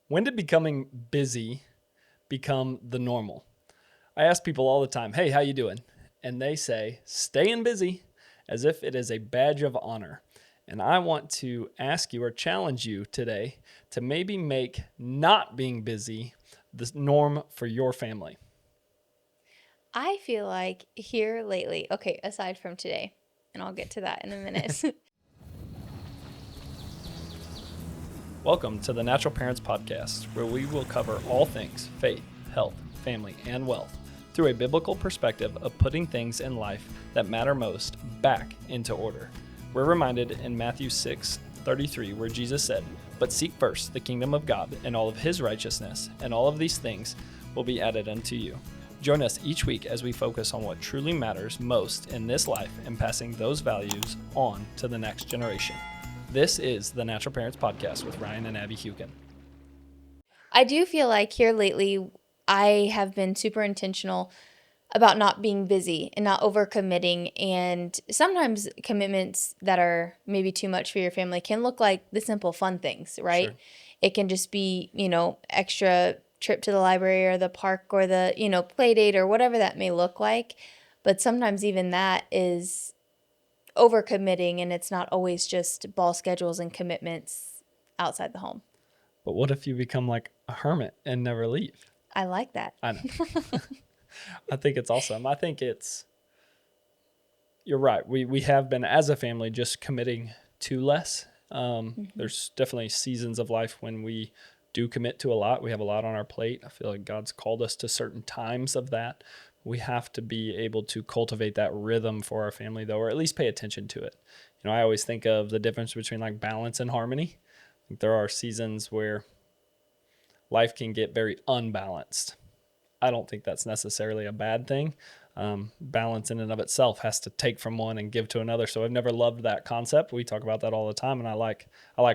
When did becoming busy become the normal? I ask people all the time, hey, how you doing? And they say, staying busy, as if it is a badge of honor. And I want to ask you or challenge you today to maybe make not being busy the norm for your family. I feel like here lately, okay, aside from today, and I'll get to that in a minute. Welcome to the Natural Parents Podcast, where we will cover all things faith, health, family, and wealth through a biblical perspective of putting things in life that matter most back into order. We're reminded in Matthew 6:33, where Jesus said, "But seek first the kingdom of God and all of his righteousness, and all of these things will be added unto you." Join us each week as we focus on what truly matters most in this life and passing those values on to the next generation. This is the Natural Parents Podcast with Ryan and Abbie Hewkin. I do feel like here lately, I have been super intentional about not being busy and not overcommitting. And sometimes commitments that are maybe too much for your family can look like the simple fun things, right? Sure. It can just be, extra trip to the library or the park or the, play date or whatever that may look like. But sometimes even that is overcommitting, and it's not always just ball schedules and commitments outside the home. But what if you become like a hermit and never leave? I like that. I know. I think it's awesome. You're right. We have been as a family just committing to less. There's definitely seasons of life when we do commit to a lot. We have a lot on our plate. I feel like God's called us to certain times of that. We have to be able to cultivate that rhythm for our family, though, or at least pay attention to it. I always think of the difference between like balance and harmony. There are seasons where life can get very unbalanced. I don't think that's necessarily a bad thing. Balance in and of itself has to take from one and give to another. So I've never loved that concept. We talk about that all the time, and I like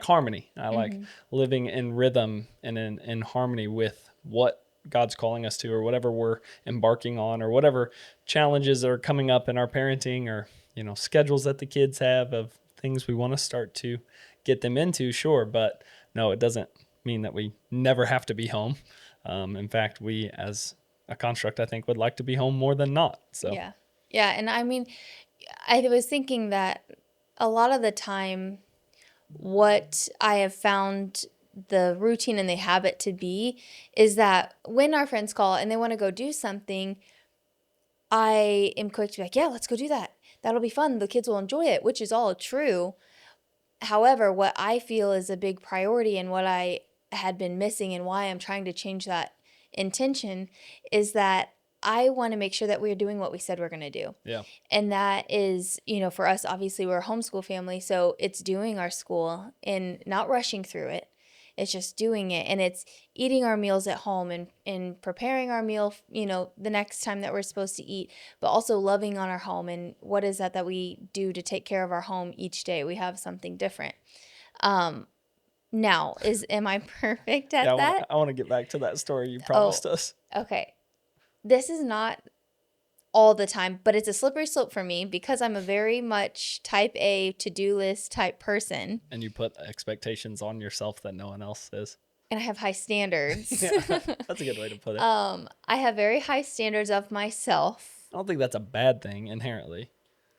harmony. I like living in rhythm and in harmony with what God's calling us to, or whatever we're embarking on, or whatever challenges are coming up in our parenting, or schedules that the kids have of things we want to start to get them into. Sure, but no, it doesn't mean that we never have to be home. In fact, we as a construct, I think, would like to be home more than not. So Yeah. And I mean, I was thinking that a lot of the time, what I have found the routine and the habit to be is that when our friends call and they want to go do something, I am quick to be like, yeah, let's go do that. That'll be fun. The kids will enjoy it, which is all true. However, what I feel is a big priority and what I had been missing and why I'm trying to change that intention is that I want to make sure that we're doing what we said we're going to do. Yeah. And that is, for us, obviously we're a homeschool family, so it's doing our school and not rushing through it. It's just doing it, and it's eating our meals at home and preparing our meal, the next time that we're supposed to eat, but also loving on our home. And what is that we do to take care of our home each day? We have something different. Now, am I perfect at that? I want to get back to that story you promised us. Okay. This is not all the time, but it's a slippery slope for me because I'm a very much type A to-do list type person. And you put expectations on yourself that no one else is. And I have high standards. Yeah, that's a good way to put it. I have very high standards of myself. I don't think that's a bad thing inherently.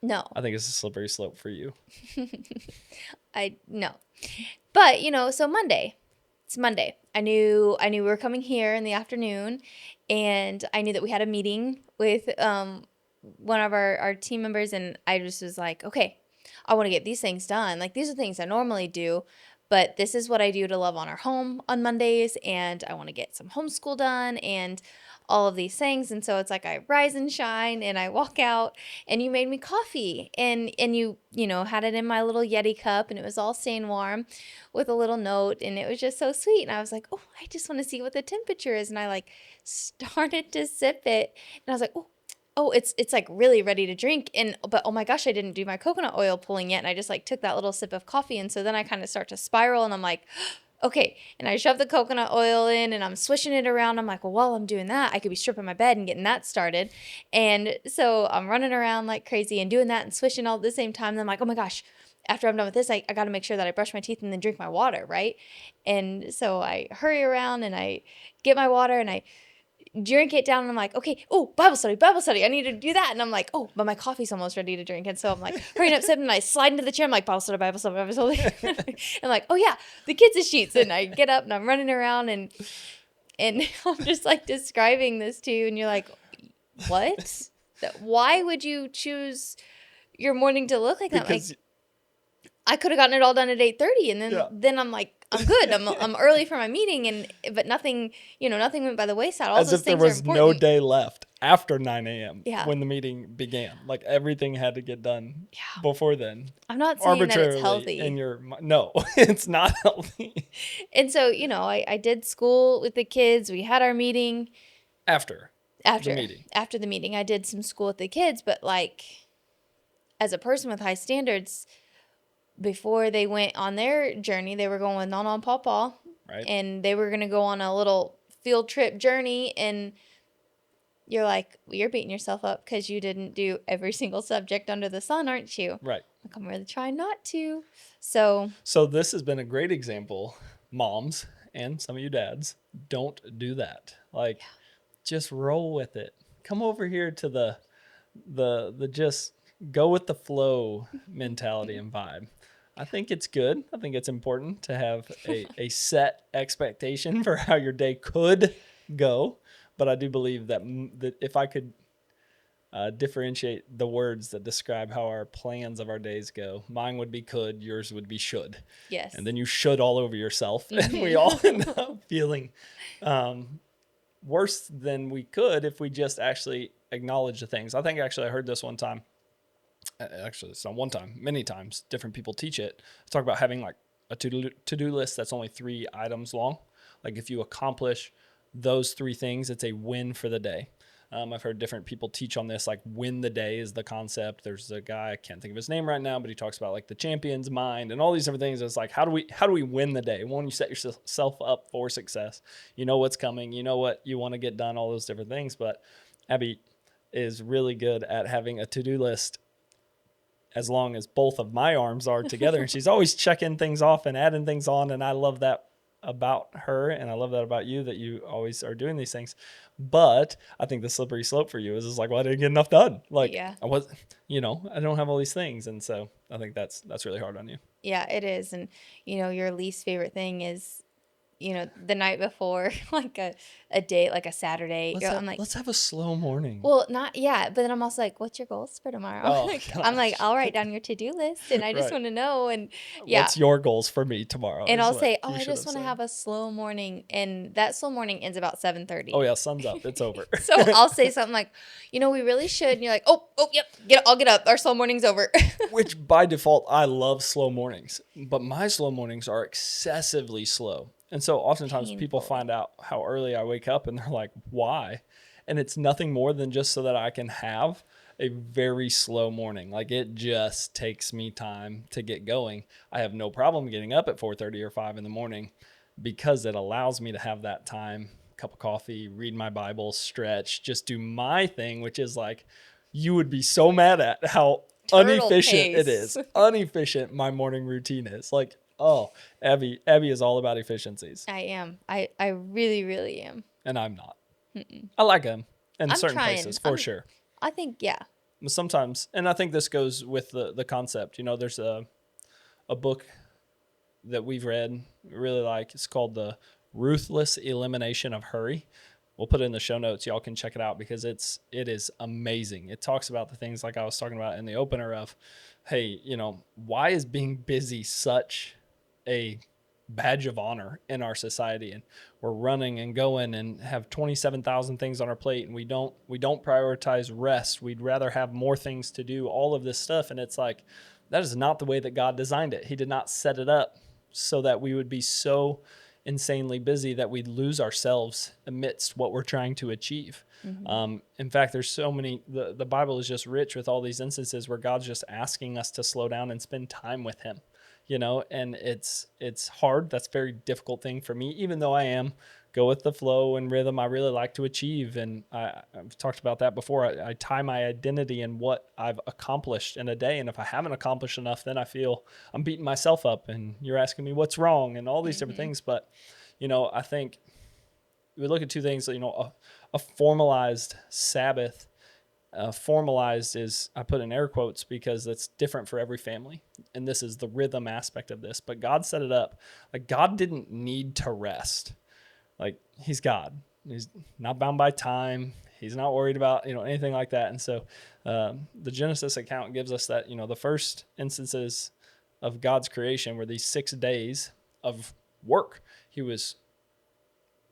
No. I think it's a slippery slope for you. No. But, so Monday. It's Monday. I knew we were coming here in the afternoon, and I knew that we had a meeting with one of our team members, and I just was like, okay, I want to get these things done. Like, these are things I normally do, but this is what I do to love on our home on Mondays, and I want to get some homeschool done and all of these things. And so it's like I rise and shine, and I walk out, and you made me coffee, and you had it in my little Yeti cup, and it was all staying warm with a little note, and it was just so sweet. And I was like, oh, I just want to see what the temperature is. And I started to sip it, and I was like, oh, it's like really ready to drink. But oh my gosh, I didn't do my coconut oil pulling yet. And I just took that little sip of coffee. And so then I kind of start to spiral, and I'm like, okay. And I shove the coconut oil in, and I'm swishing it around. I'm like, well, while I'm doing that, I could be stripping my bed and getting that started. And so I'm running around like crazy and doing that and swishing all at the same time. And I'm like, oh my gosh, after I'm done with this, I got to make sure that I brush my teeth and then drink my water, right? And so I hurry around and I get my water and I drink it down and I'm like, okay, oh, Bible study. I need to do that. And I'm like, oh, but my coffee's almost ready to drink. And so I'm like, hurrying up, sipping, and I slide into the chair. I'm like, Bible study. I'm like, oh yeah, the kids' sheets. And I get up and I'm running around and I'm just like describing this to you. And you're like, what? Why would you choose your morning to look like that? Like, I could have gotten it all done at 8:30, and then I'm like, I'm good. I'm early for my meeting, but nothing went by the wayside. All as those if there things was are important. no day left after 9 a.m. Yeah. when the meeting began. Like everything had to get done before then. I'm not saying that it's healthy. No, it's not healthy. And so, I did school with the kids. We had our meeting. After the meeting. After the meeting, I did some school with the kids, but like, as a person with high standards, before they went on their journey, they were going with Nana and Pawpaw. Right. And they were going to go on a little field trip journey. And you're like, well, you're beating yourself up because you didn't do every single subject under the sun, aren't you? Right. Like, I'm really trying not to. So this has been a great example. Moms and some of you dads, don't do that. Like, just roll with it. Come over here to the just go with the flow mentality and vibe. I think it's good. I think it's important to have a set expectation for how your day could go. But I do believe that if I could differentiate the words that describe how our plans of our days go, mine would be could, yours would be should. Yes. And then you should all over yourself. And we all end up feeling worse than we could if we just actually acknowledge the things. I think actually I heard this one time. Actually, it's not one time, many times. Different people teach it. Talk about having like a to-do list that's only 3 items long. Like if you accomplish those 3 things, it's a win for the day. I've heard different people teach on this, like win the day is the concept. There's a guy, I can't think of his name right now, but he talks about like the champion's mind and all these different things. It's like, how do we win the day? When you set yourself up for success, you know what's coming, you know what you want to get done, all those different things. But Abbie is really good at having a to-do list as long as both of my arms are together. And she's always checking things off and adding things on. And I love that about her. And I love that about you, that you always are doing these things. But I think the slippery slope for you is just like, well, I didn't get enough done. Like I don't have all these things. And so I think that's really hard on you. Yeah, it is. And, your least favorite thing is, the night before, like a date, like a Saturday. Let's have a slow morning. Well, not yet. But then I'm also like, what's your goals for tomorrow? Oh, I'm like, I'll write down your to-do list and I just want to know. And what's your goals for me tomorrow? And I'll say, I just want to have a slow morning. And that slow morning ends about 7:30. Oh yeah, sun's up. It's over. So I'll say something like, we really should. And you're like, oh, yep. I'll get up. Our slow morning's over. Which by default, I love slow mornings. But my slow mornings are excessively slow. And so oftentimes people find out how early I wake up and they're like, why? And it's nothing more than just so that I can have a very slow morning. Like it just takes me time to get going. I have no problem getting up at 4:30 or 5 in the morning because it allows me to have that time, cup of coffee, read my Bible, stretch, just do my thing, which is like, you would be so mad at how inefficient it is. Inefficient my morning routine is. Like, oh, Abbie is all about efficiencies. I am. I really, really am. And I'm not. Mm-mm. I like them in certain places, for sure. I think, yeah. Sometimes, and I think this goes with the concept. There's a book that we've read, really like. It's called The Ruthless Elimination of Hurry. We'll put it in the show notes. Y'all can check it out because it is amazing. It talks about the things like I was talking about in the opener of, hey, why is being busy such a badge of honor in our society? And we're running and going and have 27,000 things on our plate, and we don't prioritize rest. We'd rather have more things to do, all of this stuff. And it's like, that is not the way that God designed it. He did not set it up so that we would be so insanely busy that we'd lose ourselves amidst what we're trying to achieve. Mm-hmm. In fact, there's so many, the Bible is just rich with all these instances where God's just asking us to slow down and spend time with him. and it's hard. That's a very difficult thing for me, even though I am go with the flow and rhythm. I really like to achieve. And I've talked about that before. I tie my identity in what I've accomplished in a day. And if I haven't accomplished enough, then I feel I'm beating myself up and you're asking me what's wrong and all these different things. But, I think we look at two things, a formalized Sabbath. Formalized is, I put in air quotes because it's different for every family. And this is the rhythm aspect of this. But God set it up. Like, God didn't need to rest. Like, he's God. He's not bound by time. He's not worried about, anything like that. And so the Genesis account gives us that, the first instances of God's creation were these 6 days of work. He was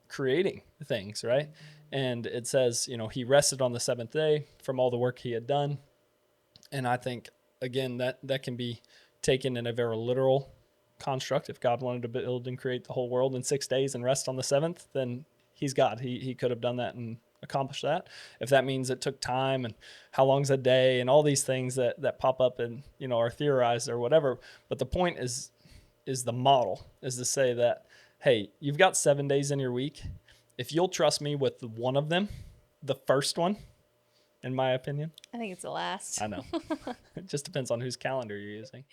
creating things, right? And it says, he rested on the seventh day from all the work he had done. And I think, again, that can be taken in a very literal construct. If God wanted to build and create the whole world in 6 days and rest on the seventh, then he's God. He could have done that and accomplished that. If that means it took time and how long's a day and all these things that pop up and, are theorized or whatever. But the point is the model is to say that, hey, you've got 7 days in your week. If you'll trust me with one of them, the first one, in my opinion. I think it's the last. I know. It just depends on whose calendar you're using.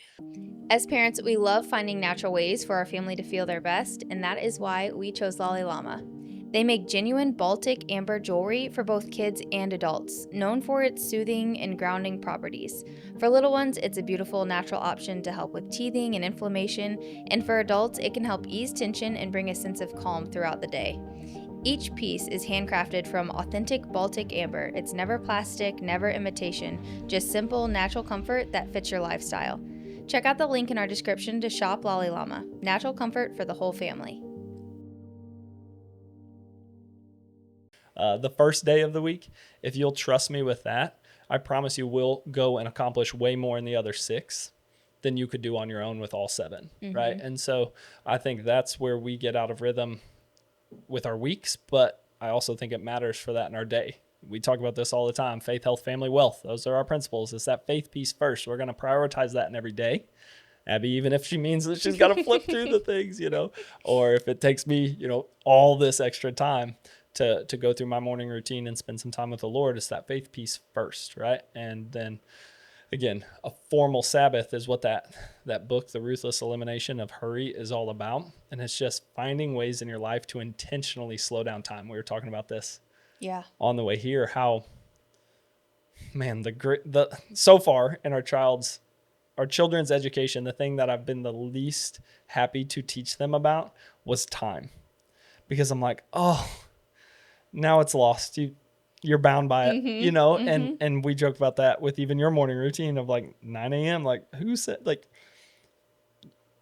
As parents, we love finding natural ways for our family to feel their best, and that is why we chose Llama. They make genuine Baltic amber jewelry for both kids and adults, known for its soothing and grounding properties. For little ones, it's a beautiful natural option to help with teething and inflammation, and for adults, it can help ease tension and bring a sense of calm throughout the day. Each piece is handcrafted from authentic Baltic amber. It's never plastic, never imitation, just simple, natural comfort that fits your lifestyle. Check out the link in our description to shop Llama, natural comfort for the whole family. The first day of the week, if you'll trust me with that, I promise you will go and accomplish way more in the other 6 than you could do on your own with all 7, right? And so I think that's where we get out of rhythm with our weeks, but I also think it matters for that in our day. We talk about this all the time: faith, health, family, wealth. Those are our principles. It's that faith piece first. We're going to prioritize that in every day. Abby, even if she means that she's got to flip through the things, or if it takes me, all this extra time to go through my morning routine and spend some time with the Lord, it's that faith piece first, right? And then again, a formal Sabbath is what that book, The Ruthless Elimination of Hurry, is all about. And it's just finding ways in your life to intentionally slow down time. We were talking about this on the way here, how, man, so far in our children's education, the thing that I've been the least happy to teach them about was time. Because I'm like, oh, now it's lost. You're bound by it, and we joked about that with even your morning routine of like 9 a.m. Like, who said, like,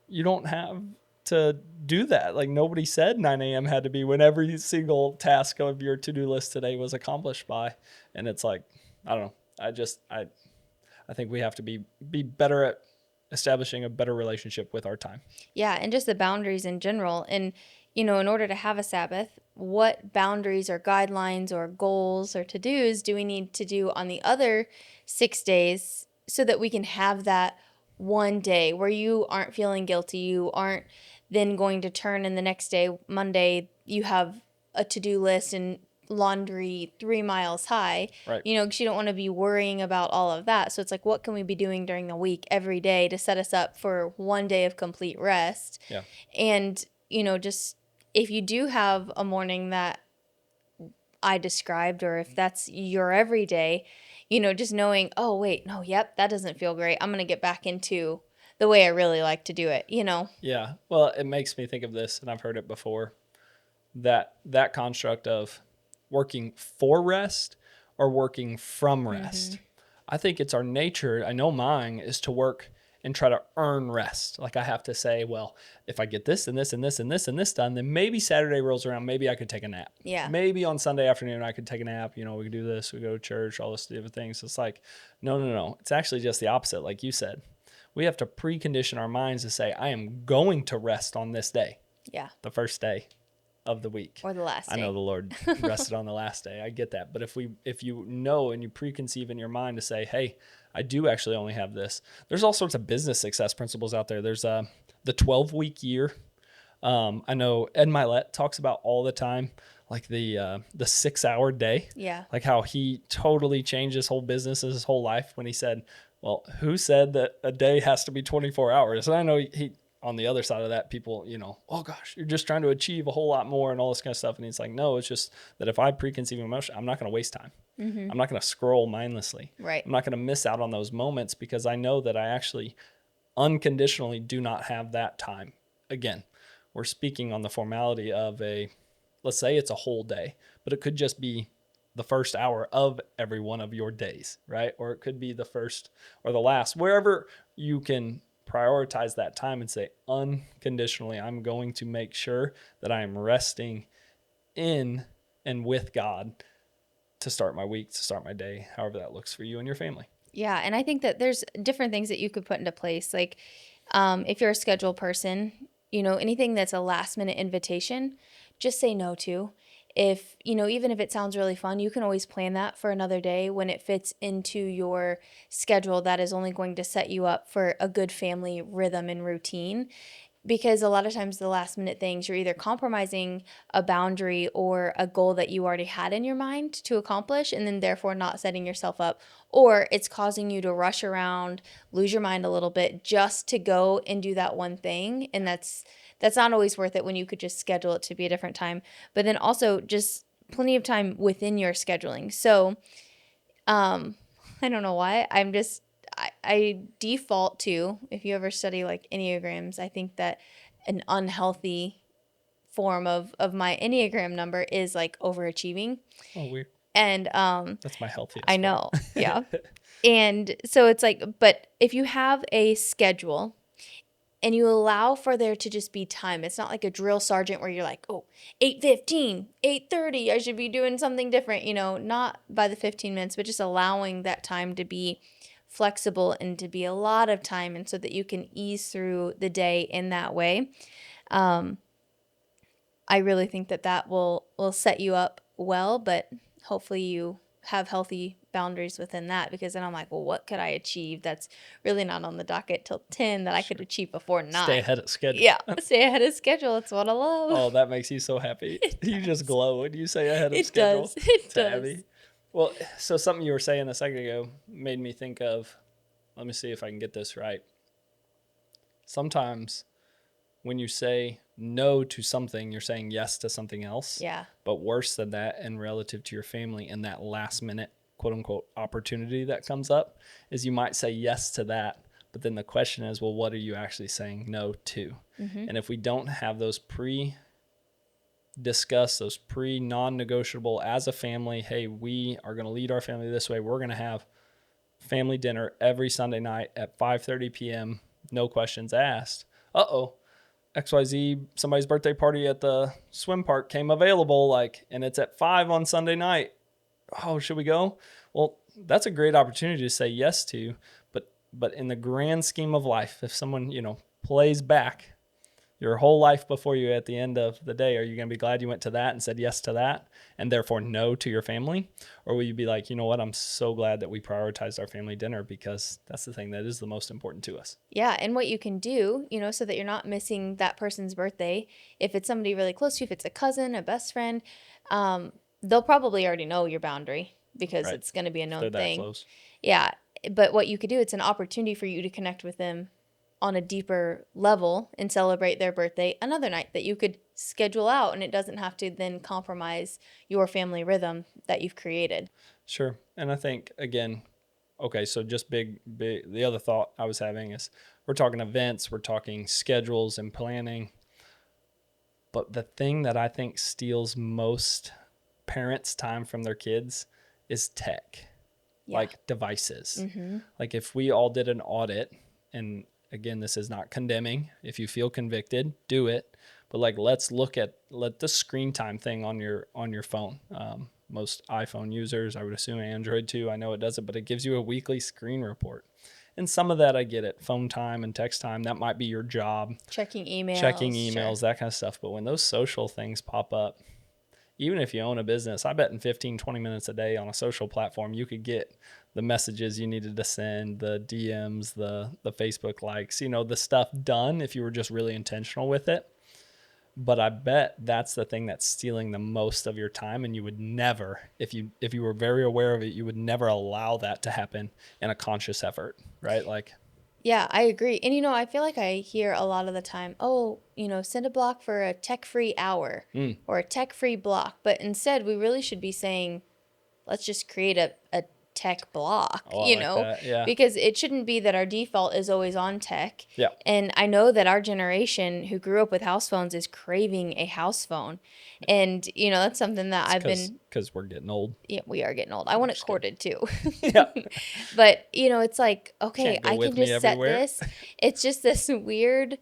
you don't have to do that. Like, nobody said 9 a.m. had to be when every single task of your to-do list today was accomplished by. And it's like, I don't know. I think we have to be better at establishing a better relationship with our time. Yeah, and just the boundaries in general. And, in order to have a Sabbath, what boundaries or guidelines or goals or to-dos do we need to do on the other 6 days so that we can have that one day where you aren't feeling guilty, you aren't then going to turn in the next day, Monday, you have a to-do list and laundry 3 miles high, right? Because you don't want to be worrying about all of that. So it's like, what can we be doing during the week every day to set us up for one day of complete rest? Yeah. And, just if you do have a morning that I described, or if that's your everyday, just knowing, oh, wait, no, yep, that doesn't feel great. I'm going to get back into the way I really like to do it, Yeah. Well, it makes me think of this, and I've heard it before, that construct of working for rest or working from rest. I think it's our nature. I know mine is to work and try to earn rest. Like, I have to say, well, if I get this and this and this and this and this done, then maybe Saturday rolls around, maybe I could take a nap. Yeah. Maybe on Sunday afternoon I could take a nap. We could do this, we go to church, all this different things. It's like, no. It's actually just the opposite. Like you said, we have to precondition our minds to say, I am going to rest on this day. Yeah. The first day of the week. Or the last day. I know the Lord rested on the last day. I get that. But if you know and you preconceive in your mind to say, hey, I do actually only have this. There's all sorts of business success principles out there. There's the 12-week year. I know Ed Milet talks about all the time, like the 6-hour day. Yeah. Like how he totally changed his whole business and his whole life when he said, well, who said that a day has to be 24 hours? And I know he on the other side of that, people, oh gosh, you're just trying to achieve a whole lot more and all this kind of stuff. And he's like, no, it's just that if I preconceive emotion, I'm not going to waste time. Mm-hmm. I'm not going to scroll mindlessly. Right. I'm not going to miss out on those moments because I know that I actually unconditionally do not have that time. Again, we're speaking on the formality of let's say it's a whole day, but it could just be the first hour of every one of your days, right? Or it could be the first or the last, wherever you can prioritize that time and say, unconditionally, I'm going to make sure that I am resting in and with God to start my week, to start my day, however that looks for you and your family. Yeah. And I think that there's different things that you could put into place. Like if you're a schedule person, anything that's a last minute invitation, just say no to. If, even if it sounds really fun, you can always plan that for another day when it fits into your schedule that is only going to set you up for a good family rhythm and routine. Because a lot of times the last minute things, you're either compromising a boundary or a goal that you already had in your mind to accomplish and then therefore not setting yourself up, or it's causing you to rush around, lose your mind a little bit just to go and do that one thing. And that's not always worth it when you could just schedule it to be a different time. But then also just plenty of time within your scheduling. So I don't know why. I default to, if you ever study like Enneagrams, I think that an unhealthy form of my Enneagram number is like overachieving. Oh, weird. And that's my healthiest. I know. Yeah. And so it's like, but if you have a schedule and you allow for there to just be time, it's not like a drill sergeant where you're like, oh, 8:15, 8:30, I should be doing something different, not by the 15 minutes, but just allowing that time to be flexible and to be a lot of time, and so that you can ease through the day in that way. I really think that will set you up well, but hopefully you have healthy boundaries within that, because then I'm like, well, what could I achieve that's really not on the docket till 10 that I could achieve before 9? Stay ahead of schedule. Yeah, stay ahead of schedule. That's what I love. Oh, that makes you so happy. You just glow when you say ahead of schedule. It does. Abby. Well, so something you were saying a second ago made me think of, let me see if I can get this right. Sometimes when you say no to something, you're saying yes to something else. Yeah. But worse than that, and relative to your family, in that last minute, quote unquote, opportunity that comes up, is you might say yes to that. But then the question is, well, what are you actually saying no to? Mm-hmm. And if we don't have those discuss those non-negotiable as a family, hey, we are going to lead our family this way. We're going to have family dinner every Sunday night at 5:30 p.m. No questions asked. XYZ, somebody's birthday party at the swim park came available, and it's at 5 on Sunday night. Oh, should we go? Well, that's a great opportunity to say yes to, but in the grand scheme of life, if someone, plays back your whole life before you at the end of the day, are you going to be glad you went to that and said yes to that and therefore no to your family? Or will you be like, you know what, I'm so glad that we prioritized our family dinner because that's the thing that is the most important to us. Yeah, and what you can do, so that you're not missing that person's birthday, if it's somebody really close to you, if it's a cousin, a best friend, they'll probably already know your boundary because Right. It's going to be a known They're thing. that close. Yeah, but what you could do, it's an opportunity for you to connect with them on a deeper level and celebrate their birthday another night that you could schedule out, and it doesn't have to then compromise your family rhythm that you've created. Sure. And I think, again, okay, so just big, the other thought I was having is we're talking events, we're talking schedules and planning, but the thing that I think steals most parents' time from their kids is tech, like devices. Mm-hmm. Like if we all did an audit, and again, this is not condemning. If you feel convicted, do it. But let's look at the screen time thing on your phone. Most iPhone users, I would assume Android too, I know it doesn't, but it gives you a weekly screen report. And some of that, I get it. Phone time and text time, that might be your job. Checking emails. Sure. That kind of stuff. But when those social things pop up, even if you own a business, I bet in 15, 20 minutes a day on a social platform, you could get the messages you needed to send, the DMs, the Facebook likes, the stuff done if you were just really intentional with it. But I bet that's the thing that's stealing the most of your time, and you would never, if you were very aware of it, you would never allow that to happen in a conscious effort, right? Like, yeah, I agree. And I feel like I hear a lot of the time, oh, send a block for a tech-free hour or a tech-free block. But instead, we really should be saying, let's just create a tech block, that. Yeah. Because it shouldn't be that our default is always on tech. Yeah. And I know that our generation who grew up with house phones is craving a house phone. And, that's something that because we're getting old. Yeah, we are getting old. I want it corded too. Yeah. But, it's like, okay, I can just set everywhere. this. It's just this weird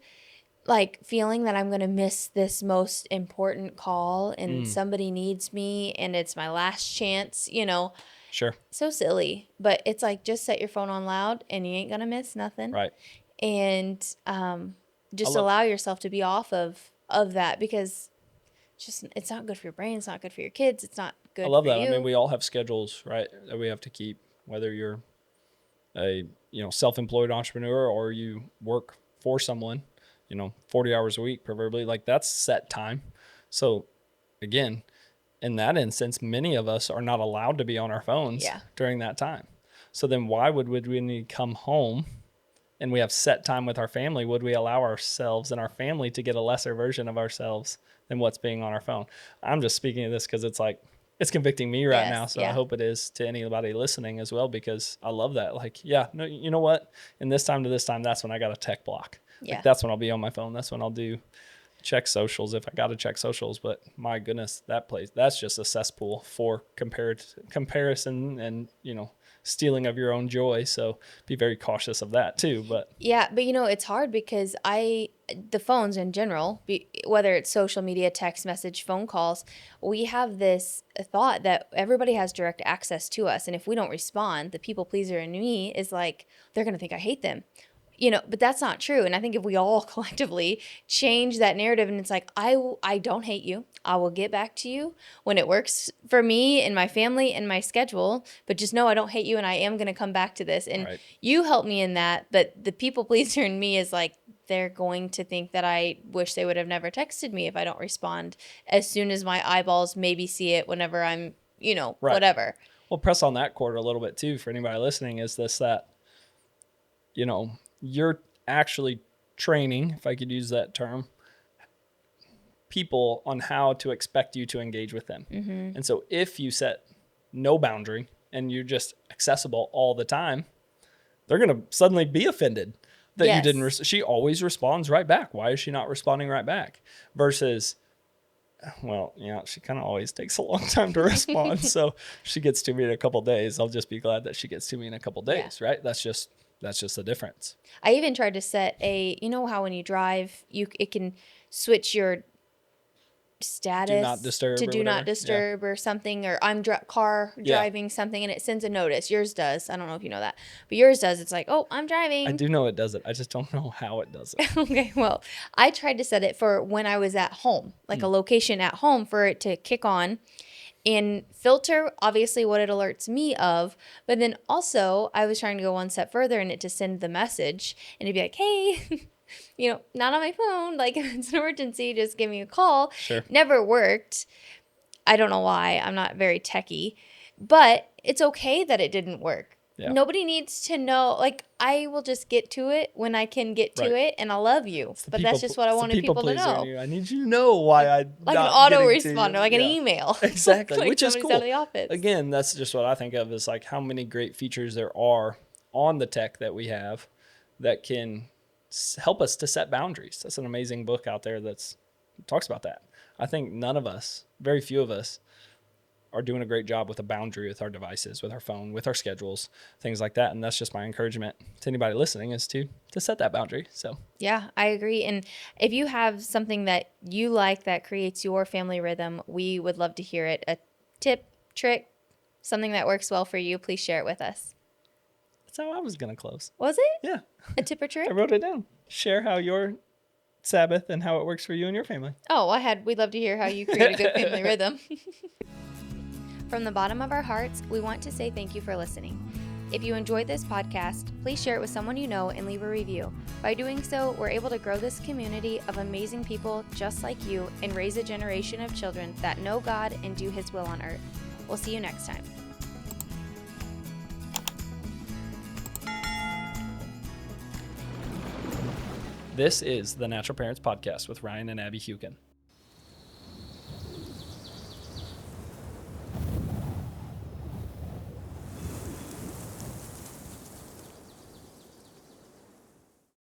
feeling that I'm going to miss this most important call and somebody needs me and it's my last chance, Sure. So silly, but it's like, just set your phone on loud and you ain't going to miss nothing. Right. And just allow yourself to be off of that, because it's not good for your brain. It's not good for your kids. It's not good for you. I love that. I mean, we all have schedules, right, that we have to keep, whether you're a, self-employed entrepreneur or you work for someone, 40 hours a week, proverbially, like that's set time. So again, in that instance, many of us are not allowed to be on our phones during that time. So then why would we need to come home and we have set time with our family? Would we allow ourselves and our family to get a lesser version of ourselves than what's being on our phone? I'm just speaking of this because it's like, it's convicting me right now. So I hope it is to anybody listening as well, because I love that. Like, no, you know what? In this time to this time, that's when I got a tech block. Yeah. Like, that's when I'll be on my phone. That's when I'll check socials if I got to check socials. But my goodness, that's just a cesspool for comparison and, stealing of your own joy. So be very cautious of that too. But yeah, but it's hard because the phones in general, whether it's social media, text message, phone calls, we have this thought that everybody has direct access to us. And if we don't respond, the people pleaser in me is like, they're going to think I hate them. But that's not true. And I think if we all collectively change that narrative and it's like, I don't hate you. I will get back to you when it works for me and my family and my schedule. But just know I don't hate you and I am going to come back to this. And you help me in that. But the people pleaser in me is like, they're going to think that I wish they would have never texted me if I don't respond as soon as my eyeballs maybe see it whenever I'm, whatever. Well, press on that chord a little bit too for anybody listening is that, you're actually training, if I could use that term, people on how to expect you to engage with them. Mm-hmm. And so if you set no boundary and you're just accessible all the time, they're going to suddenly be offended that you didn't. She always responds right back. Why is she not responding right back? Versus, well, she kind of always takes a long time to respond. So she gets to me in a couple of days. I'll just be glad that she gets to me in a couple of days, right? That's just the difference. I even tried to set how when you drive, it can switch your status do not disturb to do not disturb or something, or I'm driving something and it sends a notice. Yours does. I don't know if you know that, but yours does. It's like, oh, I'm driving. I do know it does it. I just don't know how it does it. Okay, well, I tried to set it for when I was at home, like a location at home, for it to kick on and filter obviously what it alerts me of, but then also I was trying to go one step further and it to send the message and it'd be like, hey, not on my phone, like if it's an emergency, just give me a call. Sure. Never worked. I don't know why. I'm not very techie, but it's okay that it didn't work. Yeah. Nobody needs to know. Like, I will just get to it when I can get to it, and I love you. But that's just what I wanted people to know. I need you to know why I like an autoresponder, like an email. Exactly, like which is cool. Out of the office. Again, that's just what I think of as like how many great features there are on the tech that we have that can help us to set boundaries. That's an amazing book out there that talks about that. I think very few of us, are doing a great job with a boundary with our devices, with our phone, with our schedules, things like that. And that's just my encouragement to anybody listening is to set that boundary. So yeah, I agree. And if you have something that you like that creates your family rhythm, we would love to hear it. A tip, trick, something that works well for you, please share it with us. That's how I was going to close. Was it? Yeah. A tip or trick? I wrote it down. Share how your Sabbath and how it works for you and your family. Oh, we'd love to hear how you create a good family rhythm. From the bottom of our hearts, we want to say thank you for listening. If you enjoyed this podcast, please share it with someone you know and leave a review. By doing so, we're able to grow this community of amazing people just like you and raise a generation of children that know God and do His will on earth. We'll see you next time. This is the Natural Parents Podcast with Ryan and Abbie Hewkin.